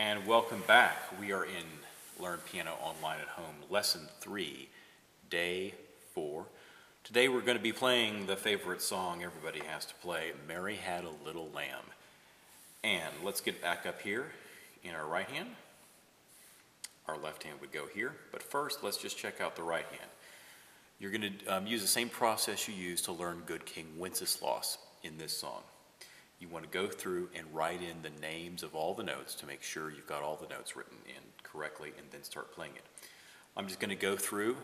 And welcome back. We are in Learn Piano Online at Home, Lesson 3, Day 4. Today we're going to be playing the favorite song everybody has to play, Mary Had a Little Lamb. And let's get back up here in our right hand. Our left hand would go here, but first let's just check out the right hand. You're going to use the same process you used to learn Good King Wenceslas in this song. You want to go through and write in the names of all the notes to make sure you've got all the notes written in correctly and then start playing it. I'm just going to go through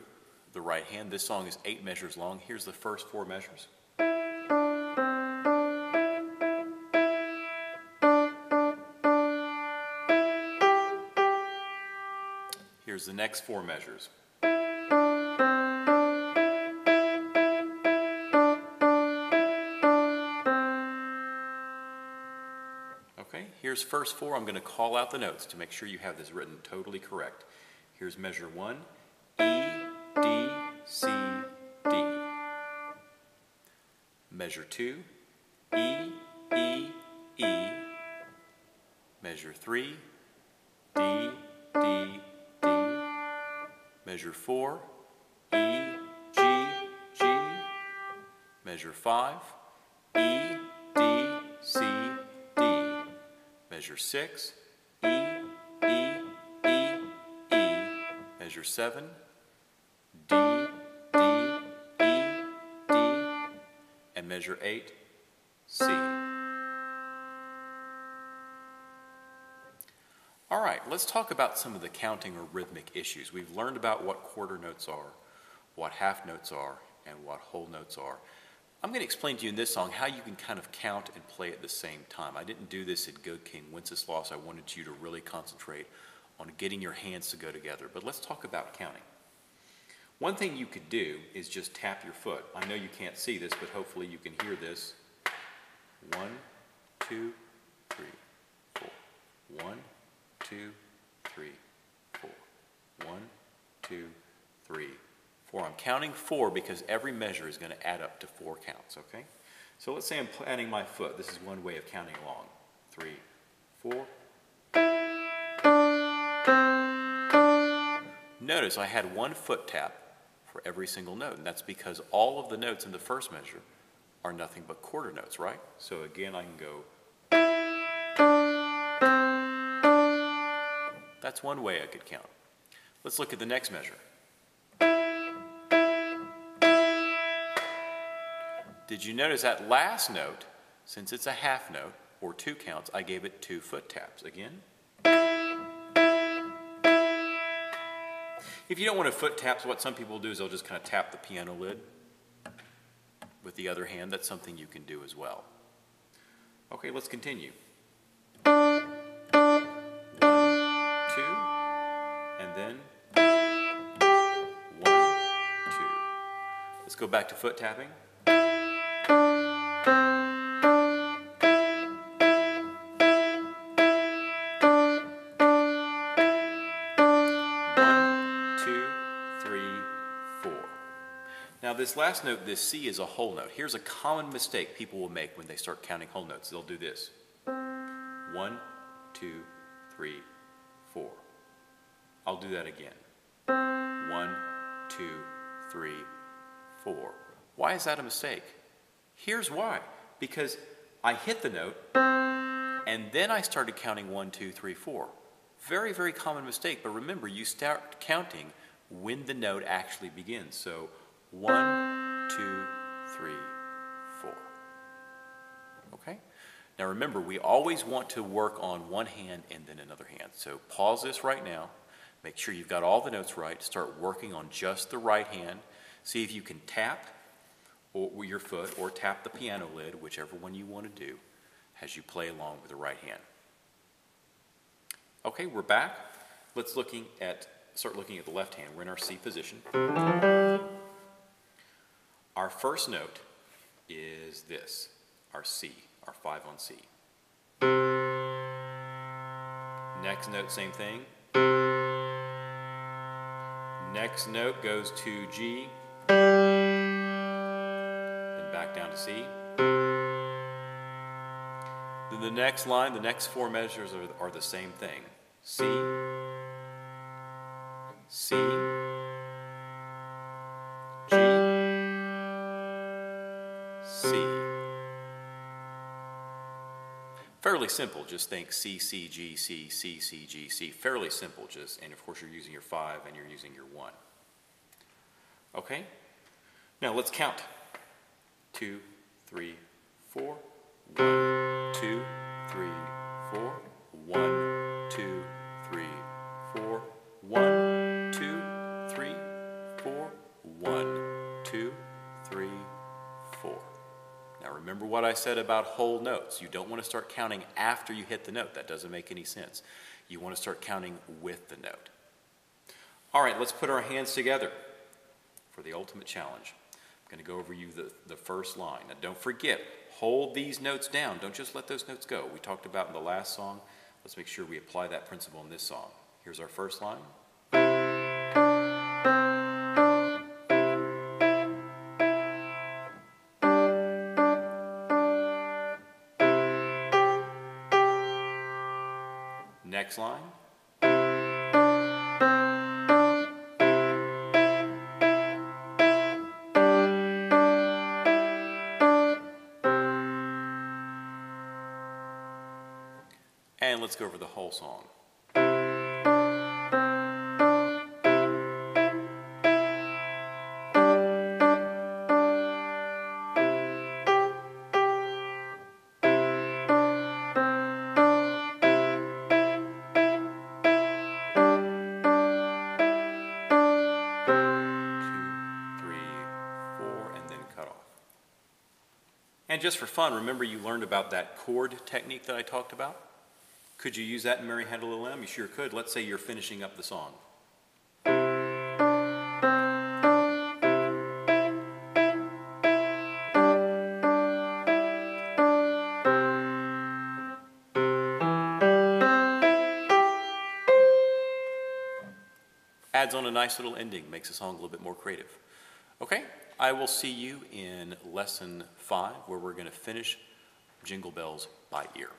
the right hand. This song is 8 measures long. Here's the first 4 measures. Here's the next 4 measures. Okay, here's first 4. I'm going to call out the notes to make sure you have this written totally correct. Here's measure 1, E, D, C, D. Measure 2, E, E, E. Measure 3, D, D, D. Measure 4, E, G, G. Measure 5, E, D, C, D. Measure 6, E, E, E, E. Measure 7, D, D, E, D. And measure 8, C. All right, let's talk about some of the counting or rhythmic issues. We've learned about what quarter notes are, what half notes are, and what whole notes are. I'm going to explain to you in this song how you can kind of count and play at the same time. I didn't do this in Good King Wenceslas. I wanted you to really concentrate on getting your hands to go together. But let's talk about counting. One thing you could do is just tap your foot. I know you can't see this, but hopefully you can hear this. 1, 2, 3, 4. 1, 2, 3, 4. 1, 2, 3, 4. I'm counting 4 because every measure is going to add up to 4 counts, okay? So let's say I'm planting my foot. This is one way of counting along. 3, 4. Notice I had 1 foot tap for every single note, and that's because all of the notes in the first measure are nothing but quarter notes, right? So again, I can go. That's one way I could count. Let's look at the next measure. Did you notice that last note, since it's a half note, or 2 counts, I gave it 2 foot taps. Again. If you don't want to foot taps, what some people do is they'll just kind of tap the piano lid with the other hand. That's something you can do as well. Okay, let's continue. 1, 2, and then 1, 2. Let's go back to foot tapping. 1, 2, 3, 4. Now this last note, this C, is a whole note. Here's a common mistake people will make when they start counting whole notes. They'll do this. 1, 2, 3, 4. I'll do that again. 1, 2, 3, 4. Why is that a mistake? Here's why. Because I hit the note, and then I started counting 1, 2, 3, 4. Very, very common mistake, but remember, you start counting when the note actually begins. So 1, 2, 3, 4. Okay? Now remember, we always want to work on one hand and then another hand. So pause this right now. Make sure you've got all the notes right. Start working on just the right hand. See if you can tap with your foot or tap the piano lid, whichever one you want to do, as you play along with the right hand. Okay, we're back. Let's start looking at the left hand. We're in our C position. Our first note is this, our C, our 5 on C. Next note, same thing. Next note goes to G, then back down to C. Then the next line, the next 4 measures are the same thing. C, C, G, C. Fairly simple, just think C, C, G, C, C, C, G, C. Fairly simple, just, and of course you're using your 5 and you're using your 1. Okay? Now let's count. 2, 3, 4. 1, 2, 3, 4. 1, 2, 3, 4. 1, 2, 3, 4. 1, 2, 3, 4. Now remember what I said about whole notes. You don't want to start counting after you hit the note. That doesn't make any sense. You want to start counting with the note. All right, let's put our hands together for the ultimate challenge. I'm going to go over you the first line. Now don't forget, hold these notes down. Don't just let those notes go. We talked about in the last song. Let's make sure we apply that principle in this song. Here's our first line. Next line. And let's go over the whole song. And just for fun, remember you learned about that chord technique that I talked about? Could you use that in Mary Had a Little Lamb? You sure could. Let's say you're finishing up the song. Adds on a nice little ending, makes the song a little bit more creative. Okay, I will see you in lesson 5, where we're going to finish Jingle Bells by ear.